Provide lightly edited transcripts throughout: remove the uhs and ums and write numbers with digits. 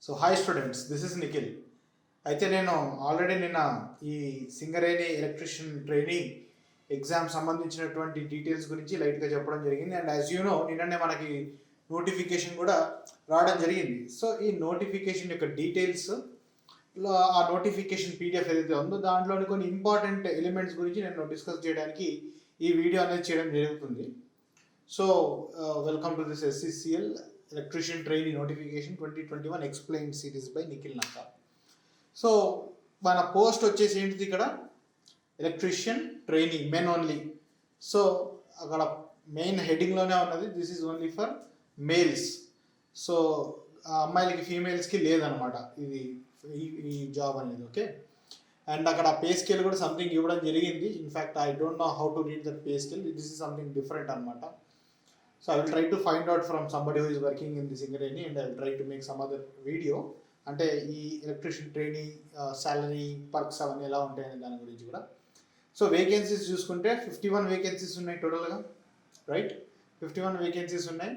So hi students, this is Nikhil. అయితే నేను already నిన్న ఈ సింగరేణి ఎలక్ట్రీషియన్ ట్రైనింగ్ ఎగ్జామ్ సంబంధించినటువంటి డీటెయిల్స్ గురించి లైట్గా చెప్పడం జరిగింది. అండ్ యాజ్ యూ నో, నిన్ననే మనకి నోటిఫికేషన్ కూడా రావడం జరిగింది. సో ఈ నోటిఫికేషన్ యొక్క డీటెయిల్స్, ఆ నోటిఫికేషన్ పీడిఎఫ్ ఏదైతే ఉందో దాంట్లోని కొన్ని ఇంపార్టెంట్ ఎలిమెంట్స్ గురించి నేను డిస్కస్ చేయడానికి ఈ వీడియో అనేది చేయడం జరుగుతుంది. So welcome to this SCCL electrician training notification 2021 explain series by Nikhil Nakka. So మన పోస్ట్ వచ్చేసి ఏంటిది ఇక్కడ, electrician training men only. So అక్కడ మెయిన్ హెడ్డింగ్లోనే ఉన్నది, this is only for males. So అమ్మాయిలకి ఫీమేల్స్కి లేదనమాట ఇది ఈ జాబ్ అనేది. ఓకే, అండ్ అక్కడ పే స్కేల్ కూడా సంథింగ్ ఇవ్వడం జరిగింది. In fact I don't know how to read that pay scale. This is something different అనమాట. So I will try to find out from somebody who is working in this Singareni, and I will try to make some other video. అంటే ఈ electrician training salary perks అవన్నీ ఎలా ఉంటాయనే దాని గురించి కూడా. So vacancies చూసుకుంటే 51 వేకెన్సీస్ ఉన్నాయి టోటల్గా, రైట్? 51 వేకెన్సీస్ ఉన్నాయి.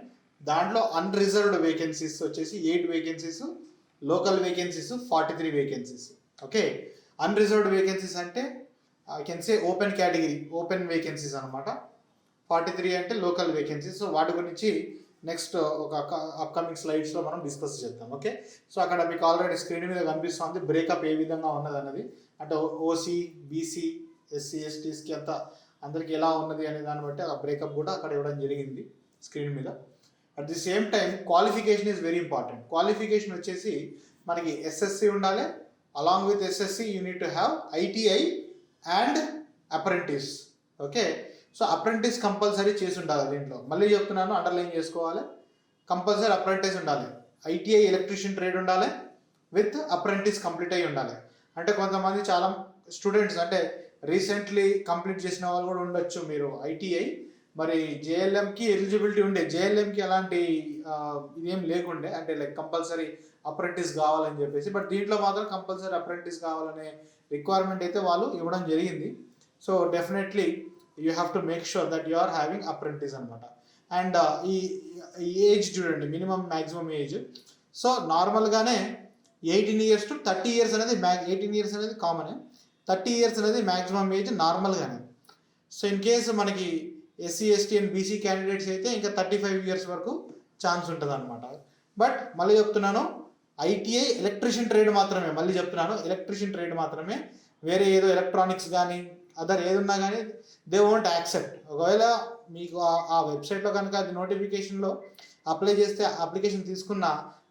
దాంట్లో అన్రిజర్వ్డ్ వేకెన్సీస్ వచ్చేసి 8 vacancies, local vacancies 43 vacancies. Okay, unreserved vacancies అంటే I can say open category, open vacancies అనమాట. 43 అంటే లోకల్ వేకెన్సీస్. సో వాటి గురించి నెక్స్ట్ ఒక అప్కమింగ్ స్లైడ్స్లో మనం డిస్కస్ చేద్దాం. ఓకే, సో అక్కడ మీకు ఆల్రెడీ స్క్రీన్ మీద కనిపిస్తుంది బ్రేకప్ ఏ విధంగా ఉన్నది అన్నది. అంటే ఓసీ, బీసీ, ఎస్సీ, ఎస్టీస్కి అంతా అందరికి ఎలా ఉన్నది అనే దాన్ని బట్టి ఆ బ్రేకప్ కూడా అక్కడ ఇవ్వడం జరిగింది స్క్రీన్ మీద. At the same time qualification is very important. Qualification వచ్చేసి మనకి ఎస్ఎస్సి ఉండాలి. Along with SSC you need to have ITI and apprentice. Okay, so apprentice compulsory చేసి ఉండాలి. దీంట్లో మళ్ళీ చెప్తున్నాను, అండర్లైన్ చేసుకోవాలి, కంపల్సరీ అప్రెంటిస్ ఉండాలి. ఐటీఐ ఎలక్ట్రీషియన్ ట్రేడ్ ఉండాలి విత్ అప్రెంటిస్ కంప్లీట్ అయ్యి ఉండాలి. అంటే కొంతమంది చాలా స్టూడెంట్స్ అంటే రీసెంట్లీ కంప్లీట్ చేసిన వాళ్ళు కూడా ఉండొచ్చు. మీరు ఐటీఐ మరి జేఎల్ఎంకి ఎలిజిబిలిటీ ఉండే, జేఎల్ఎంకి ఎలాంటి ఇదేం లేకుండే, అంటే లైక్ కంపల్సరీ అప్రెంటిస్ కావాలని చెప్పేసి. బట్ దీంట్లో మాత్రం కంపల్సరీ అప్రెంటిస్ కావాలనే రిక్వైర్మెంట్ అయితే వాళ్ళు ఇవ్వడం జరిగింది. So definitely you have to make sure that you are having apprentice అనమాట. అండ్ ఈ ఏజ్ చూడండి, మినిమం మ్యాక్సిమం ఏజ్. సో నార్మల్గానే 18 years to 30 years అనేది 18 years అనేది కామన్, 30 years అనేది మ్యాక్సిమం ఏజ్ నార్మల్గానే. సో ఇన్ కేసు మనకి SC, ST and BC candidates అయితే ఇంకా 35 years వరకు ఛాన్స్ ఉంటుంది అనమాట. బట్ మళ్ళీ చెప్తున్నాను, ఐటీఐ ఎలక్ట్రీషియన్ ట్రేడ్ మాత్రమే, మళ్ళీ చెప్తున్నాను ఎలక్ట్రీషియన్ ట్రేడ్ మాత్రమే. వేరే ఏదో ఎలక్ట్రానిక్స్ కానీ అదర్ ఏది ఉన్నా కానీ దే వోంట్ యాక్సెప్ట్. ఒకవేళ మీకు ఆ వెబ్సైట్లో కనుక అది నోటిఫికేషన్లో అప్లై చేస్తే, అప్లికేషన్ తీసుకున్న,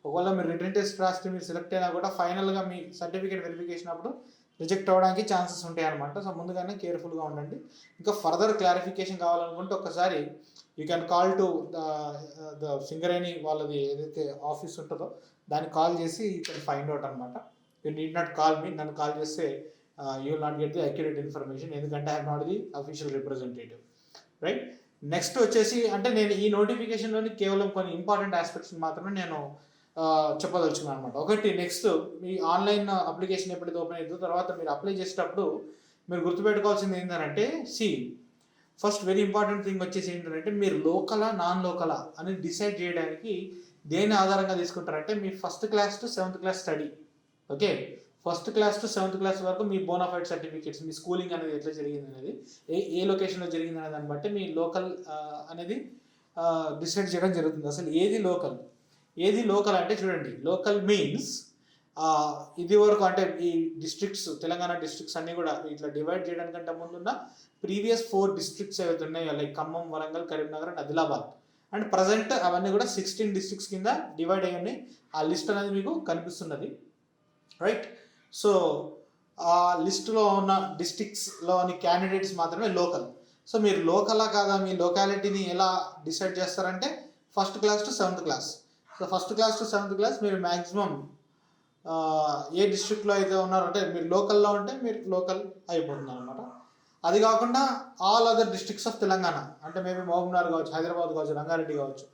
ఒకవేళ మీరు రిటర్న్ టెస్ట్ రాస్తే మీరు సెలెక్ట్ అయినా కూడా ఫైనల్గా మీ సర్టిఫికేట్ వెరిఫికేషన్ అప్పుడు రిజెక్ట్ అవ్వడానికి ఛాన్సెస్ ఉంటాయి అనమాట. సో ముందుగానే కేర్ఫుల్గా ఉండండి. ఇంకా ఫర్దర్ క్లారిఫికేషన్ కావాలనుకుంటే ఒకసారి you can call to the Singareni వాళ్ళది ఏదైతే ఆఫీస్ ఉంటుందో దానికి కాల్ చేసి యూ కెన్ ఫైండ్ అవుట్ అనమాట. You need not call me, నన్ను కాల్ చేస్తే you will not get the accurate information, ఎందుకంటే I'm not the official representative, right? Next వచ్చేసి అంటే నేను ఈ నోటిఫికేషన్లోని కేవలం కొన్ని ఇంపార్టెంట్ ఆస్పెక్ట్స్ మాత్రమే నేను చెప్పదలుచుకున్నాను అనమాట. ఒకటి, నెక్స్ట్ మీ ఆన్లైన్ అప్లికేషన్ ఎప్పుడైతే ఓపెన్ అవుతుందో తర్వాత మీరు అప్లై చేసేటప్పుడు మీరు గుర్తుపెట్టుకోవాల్సింది ఏంటంటే, ఫస్ట్ వెరీ ఇంపార్టెంట్ థింగ్ వచ్చేసి ఏంటంటే, మీరు లోకలా నాన్ లోకలా అని డిసైడ్ చేయడానికి దేని ఆధారంగా తీసుకుంటారంటే మీ first class to 7th class study. Okay, first class to 7th class వరకు మీ బోనాఫైడ్ సర్టిఫికేట్స్, మీ స్కూలింగ్ అనేది ఎట్లా జరిగింది అనేది, ఏ లొకేషన్లో జరిగింది అనే దాన్ని బట్టి మీ లోకల్ అనేది డిసైడ్ చేయడం జరుగుతుంది. అసలు ఏది లోకల్ అంటే చూడండి, లోకల్ మీన్స్ ఇది వరకు అంటే ఈ డిస్ట్రిక్ట్స్, తెలంగాణ డిస్ట్రిక్ట్స్ అన్నీ కూడా ఇట్లా డివైడ్ చేయడానికంటే ముందున్న ప్రీవియస్ 4 districts ఏవైతే ఉన్నాయో, like Khammam, Warangal, Karimnagar and Adilabad. And present అవన్నీ కూడా 16 districts కింద డివైడ్ అయ్యి ఉన్నాయి. ఆ లిస్ట్ అనేది మీకు కనిపిస్తున్నది, రైట్? సో ఆ లిస్టులో ఉన్న డిస్ట్రిక్ట్స్లోని క్యాండిడేట్స్ మాత్రమే లోకల్. సో మీరు లోకలా కాదా, మీ లోకాలిటీని ఎలా డిసైడ్ చేస్తారంటే first class to 7th class. So first class to 7th class మీరు మ్యాక్సిమం ఏ డిస్ట్రిక్ట్లో అయితే ఉన్నారంటే మీరు లోకల్లో ఉంటే మీరు లోకల్ అయిపోతున్నారు అనమాట. అది కాకుండా all other districts of Telangana, అంటే మేబీ మహబూబ్నగర్ కావచ్చు, హైదరాబాద్ కావచ్చు, రంగారెడ్డి కావచ్చు,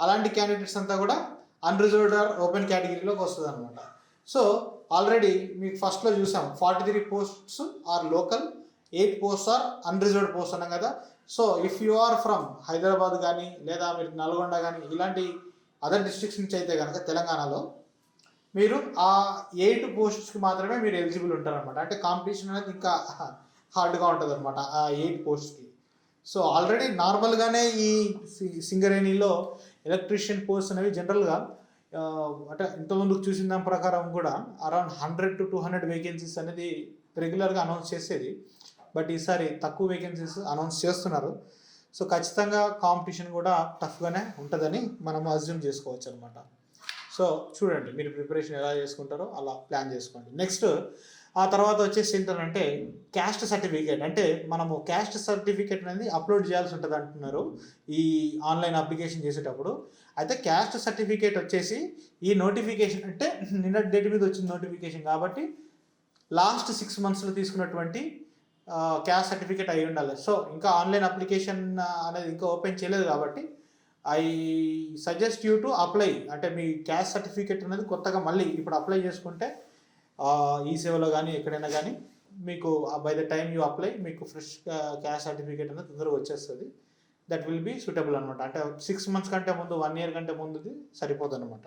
అలాంటి క్యాండిడేట్స్ అంతా కూడా అన్రిజర్వ్డ్ ఆర్ ఓపెన్ కేటగిరీలోకి వస్తుంది అనమాట. సో ఆల్రెడీ మీకు ఫస్ట్లో చూసాం 43 posts are local, 8 posts are unreserved post అన్నాం కదా. So if you are from Hyderabad కానీ లేదా మీరు నల్గొండ కానీ ఇలాంటి అదర్ డిస్ట్రిక్ట్స్ నుంచి అయితే కనుక తెలంగాణలో మీరు ఆ 8 పోస్ట్స్కి మాత్రమే మీరు ఎలిజిబుల్ ఉంటారనమాట. అంటే కాంపిటీషన్ అనేది ఇంకా హార్డ్గా ఉంటుంది అనమాట ఆ 8 పోస్ట్కి. సో ఆల్రెడీ నార్మల్గానే ఈ సింగరేణిలో ఎలక్ట్రీషియన్ పోస్ట్ అనేవి జనరల్గా అంటే ఇంతకుముందుకు చూసిన దాని ప్రకారం కూడా అరౌండ్ 100 to 200 వేకెన్సీస్ అనేది రెగ్యులర్గా అనౌన్స్ చేసేది. బట్ ఈసారి తక్కువ వేకెన్సీస్ అనౌన్స్ చేస్తున్నారు. సో ఖచ్చితంగా కాంపిటీషన్ కూడా టఫ్గానే ఉంటుందని మనం అజ్యూమ్ చేసుకోవచ్చు అనమాట. సో చూడండి, మీరు ప్రిపరేషన్ ఎలా చేసుకుంటారో అలా ప్లాన్ చేసుకోండి. నెక్స్ట్ ఆ తర్వాత వచ్చేసి ఏంటంటే క్యాస్ట్ సర్టిఫికేట్. అంటే మనము క్యాస్ట్ సర్టిఫికేట్ అనేది అప్లోడ్ చేయాల్సి ఉంటుంది అంటున్నారు ఈ ఆన్లైన్ అప్లికేషన్ చేసేటప్పుడు. అయితే క్యాస్ట్ సర్టిఫికేట్ వచ్చేసి ఈ నోటిఫికేషన్ అంటే నిన్న డేట్ మీద వచ్చిన నోటిఫికేషన్ కాబట్టి లాస్ట్ 6 monthsలో తీసుకున్నటువంటి క్యాస్ట్ సర్టిఫికేట్ అయి ఉండాలి. సో ఇంకా ఆన్లైన్ అప్లికేషన్ అనేది ఇంకా ఓపెన్ చేయలేదు కాబట్టి I suggest you to apply. అంటే మీ క్యాస్ట్ సర్టిఫికేట్ అనేది కొత్తగా మళ్ళీ ఇప్పుడు అప్లై చేసుకుంటే ఈ సేవలో కానీ ఎక్కడైనా కానీ మీకు by the time you apply మీకు ఫ్రెష్ క్యాస్ట్ సర్టిఫికేట్ అనేది తొందరగా వచ్చేస్తుంది. దట్ విల్ బీ సూటబుల్ అనమాట. అంటే 6 months కంటే ముందు 1 year కంటే ముందుది సరిపోదు అనమాట.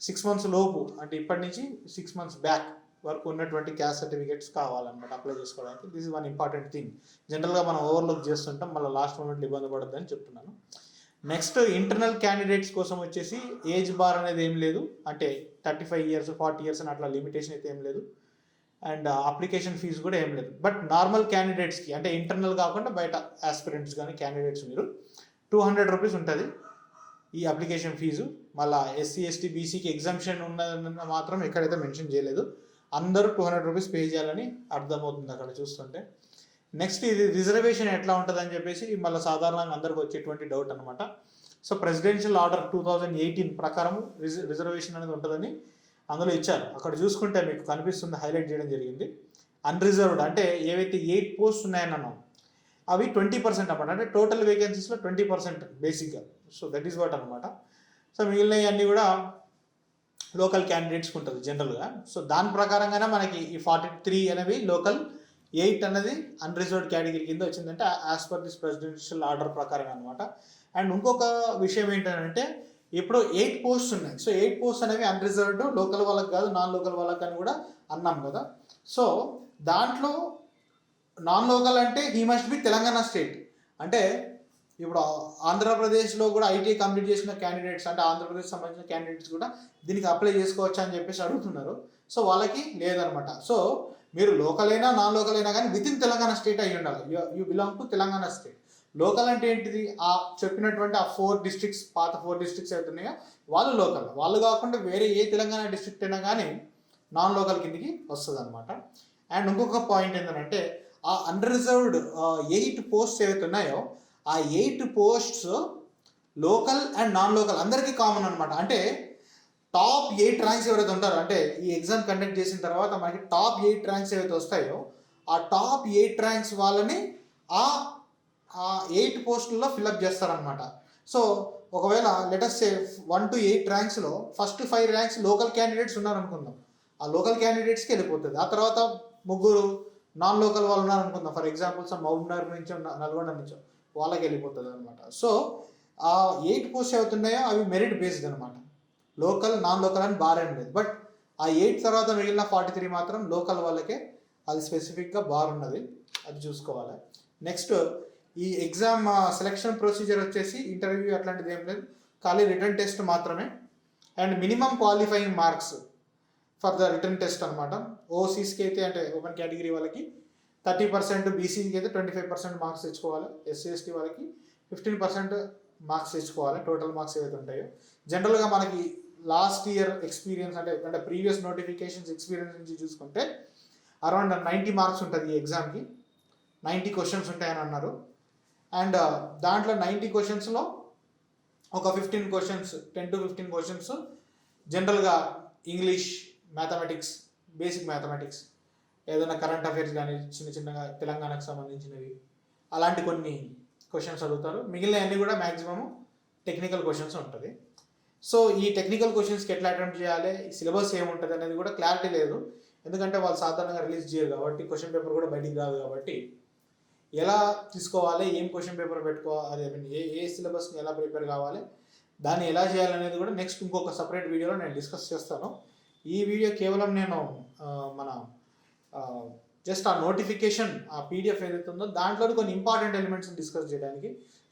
6 months లోపు అంటే ఇప్పటి నుంచి 6 months బ్యాక్ వరకు ఉన్నటువంటి క్యాస్ట్ సర్టిఫికేట్స్ కావాలన్నమాట అప్లై చేసుకోవడానికి. This is one important thing. జనరల్గా మనం ఓవర్లుక్ చేస్తుంటాం, మళ్ళీ లాస్ట్ మూమెంట్లో ఇబ్బంది పడద్దని చెప్తున్నాను. నెక్స్ట్ ఇంటర్నల్ క్యాండిడేట్స్ కోసం వచ్చేసి ఏజ్ బార్ అనేది ఏం లేదు. అంటే 35 years 40 years అని అట్లా లిమిటేషన్ అయితే ఏం లేదు. అండ్ అప్లికేషన్ ఫీజు కూడా ఏం లేదు. బట్ నార్మల్ క్యాండిడేట్స్కి అంటే ఇంటర్నల్ కాకుండా బయట ఆస్పిరెంట్స్ కానీ క్యాండిడేట్స్ మీరు 200 rupees ఉంటుంది ఈ అప్లికేషన్ ఫీజు. మళ్ళీ SC ST BCకి ఎగ్జామ్షన్ ఉన్నదని మాత్రం ఎక్కడైతే మెన్షన్ చేయలేదు. అందరూ 200 rupees పే చేయాలని అర్థమవుతుంది అక్కడ చూస్తుంటే. నెక్స్ట్ ఇది రిజర్వేషన్ ఎట్లా ఉంటుంది అని చెప్పేసి మళ్ళీ సాధారణంగా అందరికి వచ్చేటువంటి డౌట్ అనమాట. సో ప్రెసిడెన్షియల్ ఆర్డర్ 2018 ప్రకారం రిజర్వేషన్ అనేది ఉంటుందని అందులో ఇచ్చారు. అక్కడ చూసుకుంటే మీకు కనిపిస్తుంది, హైలైట్ చేయడం జరిగింది. అన్రిజర్వ్డ్ అంటే ఏవైతే 8 posts ఉన్నాయని అన్నాం అవి 20% అనమాట. అంటే టోటల్ వేకెన్సీస్లో 20% బేసిక్గా. సో దట్ ఈస్ వాట్ అనమాట. సో మిగిలినవి అన్నీ కూడా లోకల్ క్యాండిడేట్స్కి ఉంటుంది జనరల్గా. సో దాని ప్రకారంగానే మనకి ఈ 43 అనేవి లోకల్, 8 అనేది అన్రిజర్వ్డ్ కేటగిరీ కింద వచ్చిందంటే as per this presidential order ప్రకారం అనమాట. అండ్ ఇంకొక విషయం ఏంటంటే ఇప్పుడు 8 posts ఉన్నాయి. సో 8 posts అనేవి అన్రిజర్వ్డ్, లోకల్ వాళ్ళకి కాదు నాన్ లోకల్ వాళ్ళకి అని కూడా అన్నాం కదా. సో దాంట్లో నాన్ లోకల్ అంటే he must be Telangana state. అంటే ఇప్పుడు ఆంధ్రప్రదేశ్లో కూడా ఐటీ కంప్లీట్ చేసిన క్యాండిడేట్స్ అంటే ఆంధ్రప్రదేశ్ సంబంధించిన క్యాండిడేట్స్ కూడా దీనికి అప్లై చేసుకోవచ్చా అని చెప్పేసి అడుగుతున్నారు. సో వాళ్ళకి లేదనమాట. సో మీరు లోకల్ అయినా నాన్ లోకల్ అయినా కానీ విత్ ఇన్ తెలంగాణ స్టేట్ అయ్యి ఉండాలి. You belong to Telangana state. Local అంటే ఏంటిది, ఆ చెప్పినటువంటి ఆ 4 districts, పాత 4 districts అవుతున్నాయో వాళ్ళు లోకల్. వాళ్ళు కాకుండా వేరే ఏ తెలంగాణ డిస్ట్రిక్ట్ అయినా కానీ నాన్ లోకల్ కిందికి వస్తుంది అనమాట. అండ్ ఇంకొక పాయింట్ ఏంటంటే ఆ అన్రిజర్వ్డ్ 8 posts ఏవైతే ఉన్నాయో ఆ 8 posts local and non local అందరికీ కామన్ అనమాట. అంటే టాప్ 8 ranks ఎవరైతే ఉంటారో, అంటే ఈ ఎగ్జామ్ కండక్ట్ చేసిన తర్వాత మనకి టాప్ 8 ranks ఏవైతే వస్తాయో ఆ టాప్ 8 ranks వాళ్ళని ఆ 8 పోస్టుల్లో ఫిల్అప్ చేస్తారనమాట. సో ఒకవేళ లెటస్ సే 1 to 8 ranksలో ఫస్ట్ 5 ranks లోకల్ క్యాండిడేట్స్ ఉన్నారనుకుందాం, ఆ లోకల్ క్యాండిడేట్స్కి వెళ్ళిపోతుంది. ఆ తర్వాత 3 నాన్ లోకల్ వాళ్ళు ఉన్నారనుకుందాం, ఫర్ ఎగ్జాంపుల్ మహబూబ్నగర్ నుంచో నల్గొండ నుంచో వాళ్ళకి వెళ్ళిపోతుంది అనమాట. సో ఆ 8 posts అవుతున్నాయో అవి మెరిట్ బేస్డ్ అనమాట. లోకల్ నాన్ లోకల్ అని బార్ ఏం లేదు. బట్ ఆ 8 తర్వాత మిగిలిన 43 మాత్రం లోకల్ వాళ్ళకే అది స్పెసిఫిక్గా బార్ ఉన్నది, అది చూసుకోవాలి. నెక్స్ట్ ఈ ఎగ్జామ్ సెలెక్షన్ ప్రొసీజర్ వచ్చేసి ఇంటర్వ్యూ అట్లాంటిది ఏం లేదు, ఖాళీ రిటర్న్ టెస్ట్ మాత్రమే. And minimum qualifying marks for the return test అనమాట. ఓసీస్కి అయితే అంటే ఓపెన్ కేటగిరీ వాళ్ళకి 30%, బీసీకి అయితే 25% మార్క్స్ తెచ్చుకోవాలి, SC ST వాళ్ళకి 15% మార్క్స్ తెచ్చుకోవాలి. టోటల్ మార్క్స్ ఏవైతే ఉంటాయో జనరల్గా మనకి లాస్ట్ ఇయర్ ఎక్స్పీరియన్స్ అంటే ప్రీవియస్ నోటిఫికేషన్స్ ఎక్స్పీరియన్స్ నుంచి చూసుకుంటే అరౌండ్ 90 marks ఉంటుంది ఈ ఎగ్జామ్కి. 90 questions ఉంటాయని అన్నారు. అండ్ దాంట్లో 90 questions ఒక 15 questions, 10 to 15 questions జనరల్గా ఇంగ్లీష్, మ్యాథమెటిక్స్, బేసిక్ మ్యాథమెటిక్స్, ఏదైనా కరెంట్ అఫైర్స్ కానీ చిన్నగా తెలంగాణకు సంబంధించినవి అలాంటి కొన్ని క్వశ్చన్స్ అడుగుతారు. మిగిలిన అన్నీ కూడా మ్యాక్సిమం టెక్నికల్ క్వశ్చన్స్ ఉంటుంది. సో ఈ టెక్నికల్ క్వశ్చన్స్కి ఎట్లా అటెంప్ట్ చేయాలి, సిలబస్ ఏముంటుంది అనేది కూడా క్లారిటీ లేదు. ఎందుకంటే వాళ్ళు సాధారణంగా రిలీజ్ చేయరు కాబట్టి, క్వశ్చన్ పేపర్ కూడా బయటికి రాదు కాబట్టి ఎలా తీసుకోవాలి, ఏం క్వశ్చన్ పేపర్ పెట్టుకోవాలి, ఏ సిలబస్ని ఎలా ప్రిపేర్ కావాలి, దాన్ని ఎలా చేయాలనేది కూడా నెక్స్ట్ ఇంకొక సపరేట్ వీడియోలో నేను డిస్కస్ చేస్తాను. ఈ వీడియో కేవలం నేను మన జస్ట్ ఆ నోటిఫికేషన్ ఆ పీడిఎఫ్ ఏదైతే ఉందో దాంట్లో కొన్ని ఇంపార్టెంట్ ఎలిమెంట్స్ని డిస్కస్ చేయడానికి,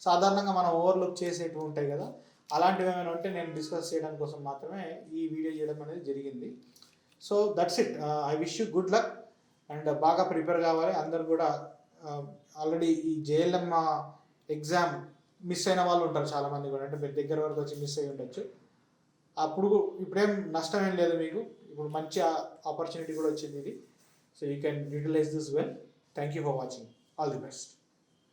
సాధారణంగా మనం ఓవర్లుక్ చేసేటివి ఉంటాయి కదా, అలాంటివి ఏమైనా ఉంటే నేను డిస్కస్ చేయడానికి కోసం మాత్రమే ఈ వీడియో చేయడం అనేది జరిగింది. So that's it. I wish you good luck and బాగా ప్రిపేర్ కావాలి అందరు కూడా. ఆల్రెడీ ఈ జేఎల్ఎం ఎగ్జామ్ మిస్ అయిన వాళ్ళు ఉంటారు చాలామంది కూడా, అంటే మీరు దగ్గర వరకు వచ్చి మిస్ అయ్యి ఉండొచ్చు. అప్పుడు ఇప్పుడేం నష్టం ఏం లేదు మీకు, ఇప్పుడు మంచి ఆపర్చునిటీ కూడా వచ్చింది ఇది. So you can utilise this well. Thank you for watching. All the best.